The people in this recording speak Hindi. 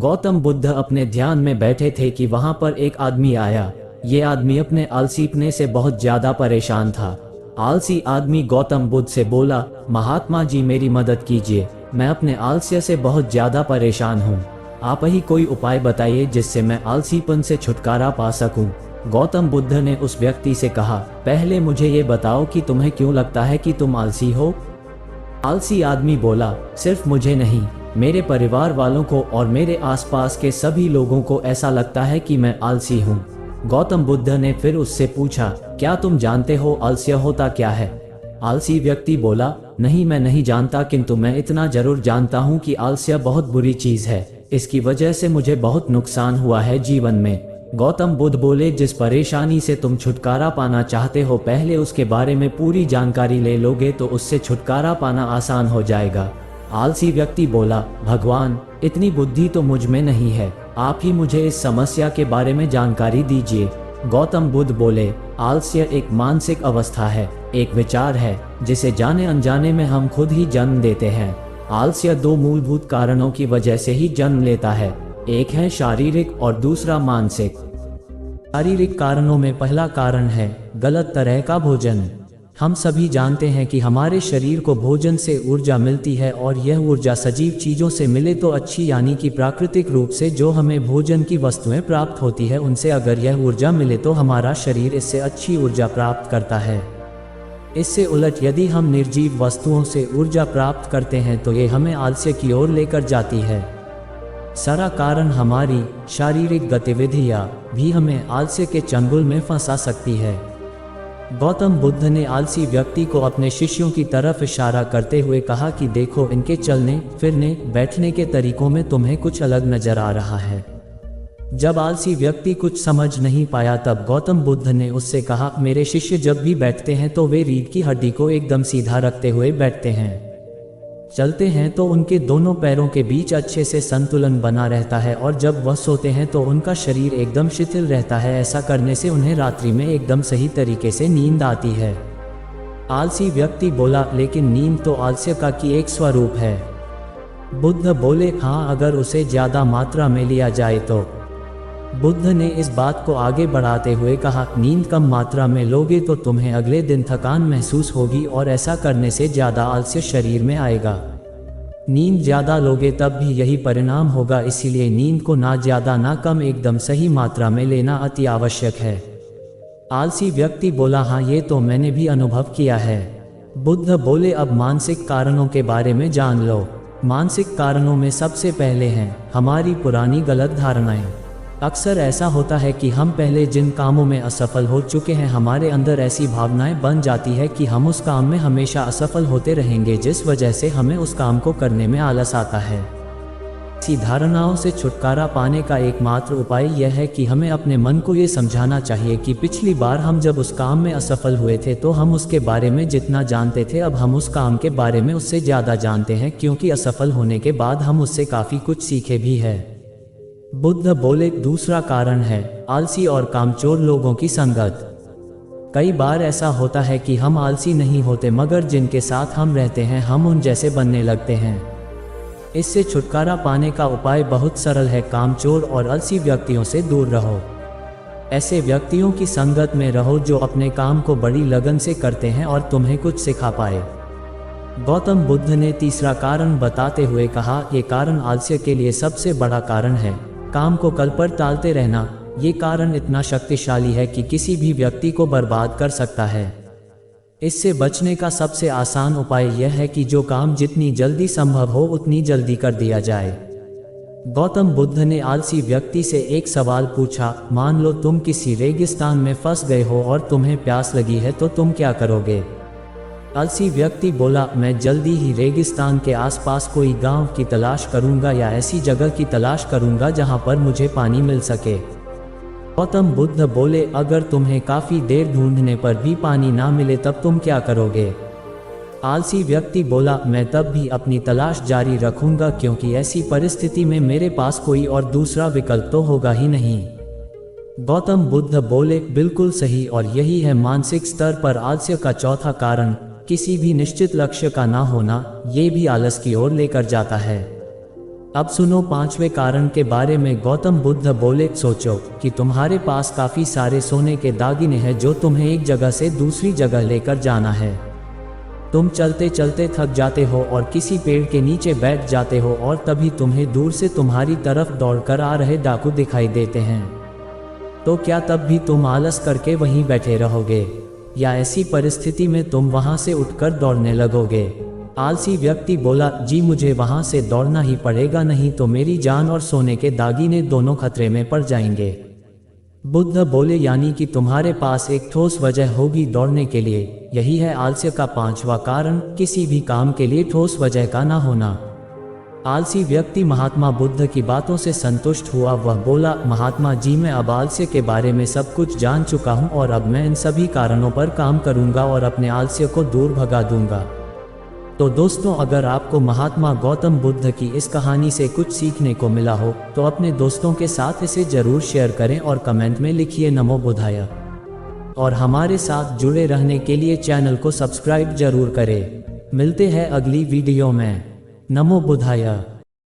गौतम बुद्ध अपने ध्यान में बैठे थे कि वहां पर एक आदमी आया। ये आदमी अपने आलसीपने से बहुत ज्यादा परेशान था। आलसी आदमी गौतम बुद्ध से बोला, महात्मा जी मेरी मदद कीजिए, मैं अपने आलस्य से बहुत ज्यादा परेशान हूँ। आप ही कोई उपाय बताइए जिससे मैं आलसीपन से छुटकारा पा सकूं। गौतम बुद्ध ने उस व्यक्ति से कहा, पहले मुझे ये बताओ कि तुम्हें क्यों लगता है कि तुम आलसी हो। आलसी आदमी बोला, सिर्फ मुझे नहीं, मेरे परिवार वालों को और मेरे आसपास के सभी लोगों को ऐसा लगता है कि मैं आलसी हूँ। गौतम बुद्ध ने फिर उससे पूछा, क्या तुम जानते हो आलस्य होता क्या है। आलसी व्यक्ति बोला, नहीं मैं नहीं जानता, किंतु मैं इतना जरूर जानता हूँ कि आलस्य बहुत बुरी चीज है। इसकी वजह से मुझे बहुत नुकसान हुआ है जीवन में। गौतम बुद्ध बोले, जिस परेशानी से तुम छुटकारा पाना चाहते हो पहले उसके बारे में पूरी जानकारी ले लोगे तो उससे छुटकारा पाना आसान हो जाएगा। आलसी व्यक्ति बोला, भगवान इतनी बुद्धि तो मुझ में नहीं है, आप ही मुझे इस समस्या के बारे में जानकारी दीजिए। गौतम बुद्ध बोले, आलस्य एक मानसिक अवस्था है, एक विचार है जिसे जाने अनजाने में हम खुद ही जन्म देते हैं। आलस्य दो मूलभूत कारणों की वजह से ही जन्म लेता है, एक है शारीरिक और दूसरा मानसिक। शारीरिक कारणों में पहला कारण है गलत तरह का भोजन। हम सभी जानते हैं कि हमारे शरीर को भोजन से ऊर्जा मिलती है और यह ऊर्जा सजीव चीजों से मिले तो अच्छी, यानी कि प्राकृतिक रूप से जो हमें भोजन की वस्तुएं प्राप्त होती है उनसे अगर यह ऊर्जा मिले तो हमारा शरीर इससे अच्छी ऊर्जा प्राप्त करता है। इससे उलट यदि हम निर्जीव वस्तुओं से ऊर्जा प्राप्त करते हैं तो ये हमें आलस्य की ओर लेकर जाती है। सारा कारण हमारी शारीरिक गतिविधियां भी हमें आलस्य के चंगुल में फंसा सकती है। गौतम बुद्ध ने आलसी व्यक्ति को अपने शिष्यों की तरफ इशारा करते हुए कहा कि देखो, इनके चलने फिरने बैठने के तरीकों में तुम्हें कुछ अलग नजर आ रहा है। जब आलसी व्यक्ति कुछ समझ नहीं पाया तब गौतम बुद्ध ने उससे कहा, मेरे शिष्य जब भी बैठते हैं तो वे रीढ़ की हड्डी को एकदम सीधा रखते हुए बैठते हैं। चलते हैं तो उनके दोनों पैरों के बीच अच्छे से संतुलन बना रहता है और जब वह सोते हैं तो उनका शरीर एकदम शिथिल रहता है। ऐसा करने से उन्हें रात्रि में एकदम सही तरीके से नींद आती है। आलसी व्यक्ति बोला, लेकिन नींद तो आलस्य का की एक स्वरूप है। बुद्ध बोले, हाँ, अगर उसे ज्यादा मात्रा में लिया जाए तो। बुद्ध ने इस बात को आगे बढ़ाते हुए कहा, नींद कम मात्रा में लोगे तो तुम्हें अगले दिन थकान महसूस होगी और ऐसा करने से ज्यादा आलस्य शरीर में आएगा। नींद ज्यादा लोगे तब भी यही परिणाम होगा, इसीलिए नींद को ना ज्यादा ना कम एकदम सही मात्रा में लेना अति आवश्यक है। आलसी व्यक्ति बोला, हाँ ये तो मैंने भी अनुभव किया है। बुद्ध बोले, अब मानसिक कारणों के बारे में जान लो। मानसिक कारणों में सबसे पहले हैं हमारी पुरानी गलत धारणाएं। अक्सर ऐसा होता है कि हम पहले जिन कामों में असफल हो चुके हैं हमारे अंदर ऐसी भावनाएं बन जाती है कि हम उस काम में हमेशा असफल होते रहेंगे, जिस वजह से हमें उस काम को करने में आलस आता है। ऐसी धारणाओं से छुटकारा पाने का एकमात्र उपाय यह है कि हमें अपने मन को ये समझाना चाहिए कि पिछली बार हम जब उस काम में असफल हुए थे तो हम उसके बारे में जितना जानते थे अब हम उस काम के बारे में उससे ज़्यादा जानते हैं, क्योंकि असफल होने के बाद हम उससे काफ़ी कुछ सीखे भी है। बुद्ध बोले, दूसरा कारण है आलसी और कामचोर लोगों की संगत। कई बार ऐसा होता है कि हम आलसी नहीं होते मगर जिनके साथ हम रहते हैं हम उन जैसे बनने लगते हैं। इससे छुटकारा पाने का उपाय बहुत सरल है, कामचोर और आलसी व्यक्तियों से दूर रहो। ऐसे व्यक्तियों की संगत में रहो जो अपने काम को बड़ी लगन से करते हैं और तुम्हें कुछ सिखा पाए। गौतम बुद्ध ने तीसरा कारण बताते हुए कहा, ये कारण आलस्य के लिए सबसे बड़ा कारण है, काम को कल पर टालते रहना। ये कारण इतना शक्तिशाली है कि किसी भी व्यक्ति को बर्बाद कर सकता है। इससे बचने का सबसे आसान उपाय यह है कि जो काम जितनी जल्दी संभव हो उतनी जल्दी कर दिया जाए। गौतम बुद्ध ने आलसी व्यक्ति से एक सवाल पूछा, मान लो तुम किसी रेगिस्तान में फंस गए हो और तुम्हें प्यास लगी है तो तुम क्या करोगे। आलसी व्यक्ति बोला, मैं जल्दी ही रेगिस्तान के आसपास कोई गांव की तलाश करूंगा या ऐसी जगह की तलाश करूंगा जहां पर मुझे पानी मिल सके। गौतम बुद्ध बोले, अगर तुम्हें काफ़ी देर ढूंढने पर भी पानी ना मिले तब तुम क्या करोगे। आलसी व्यक्ति बोला, मैं तब भी अपनी तलाश जारी रखूंगा, क्योंकि ऐसी परिस्थिति में मेरे पास कोई और दूसरा विकल्प तो होगा ही नहीं। गौतम बुद्ध बोले, बिल्कुल सही, और यही है मानसिक स्तर पर आलस्य का चौथा कारण, किसी भी निश्चित लक्ष्य का ना होना। ये भी आलस की ओर लेकर जाता है। अब सुनो पांचवें कारण के बारे में। गौतम बुद्ध बोले, सोचो कि तुम्हारे पास काफी सारे सोने के दागिने हैं जो तुम्हें एक जगह से दूसरी जगह लेकर जाना है। तुम चलते चलते थक जाते हो और किसी पेड़ के नीचे बैठ जाते हो और तभी तुम्हें दूर से तुम्हारी तरफ दौड़कर आ रहे डाकू दिखाई देते हैं। तो क्या तब भी तुम आलस करके वहीं बैठे रहोगे, या ऐसी परिस्थिति में तुम वहां से उठकर दौड़ने लगोगे? आलसी व्यक्ति बोला, जी मुझे वहां से दौड़ना ही पड़ेगा, नहीं तो मेरी जान और सोने के दागिने दोनों खतरे में पड़ जाएंगे। बुद्ध बोले, यानी कि तुम्हारे पास एक ठोस वजह होगी दौड़ने के लिए। यही है आलस्य का पांचवा कारण, किसी भी काम के लिए ठोस वजह का ना होना। आलसी व्यक्ति महात्मा बुद्ध की बातों से संतुष्ट हुआ। वह बोला, महात्मा जी मैं अब आलस्य के बारे में सब कुछ जान चुका हूँ और अब मैं इन सभी कारणों पर काम करूँगा और अपने आलस्य को दूर भगा दूंगा। तो दोस्तों, अगर आपको महात्मा गौतम बुद्ध की इस कहानी से कुछ सीखने को मिला हो तो अपने दोस्तों के साथ इसे जरूर शेयर करें और कमेंट में लिखिए नमो बुद्धाय। और हमारे साथ जुड़े रहने के लिए चैनल को सब्सक्राइब जरूर करें। मिलते हैं अगली वीडियो में। नमो बुद्धाय।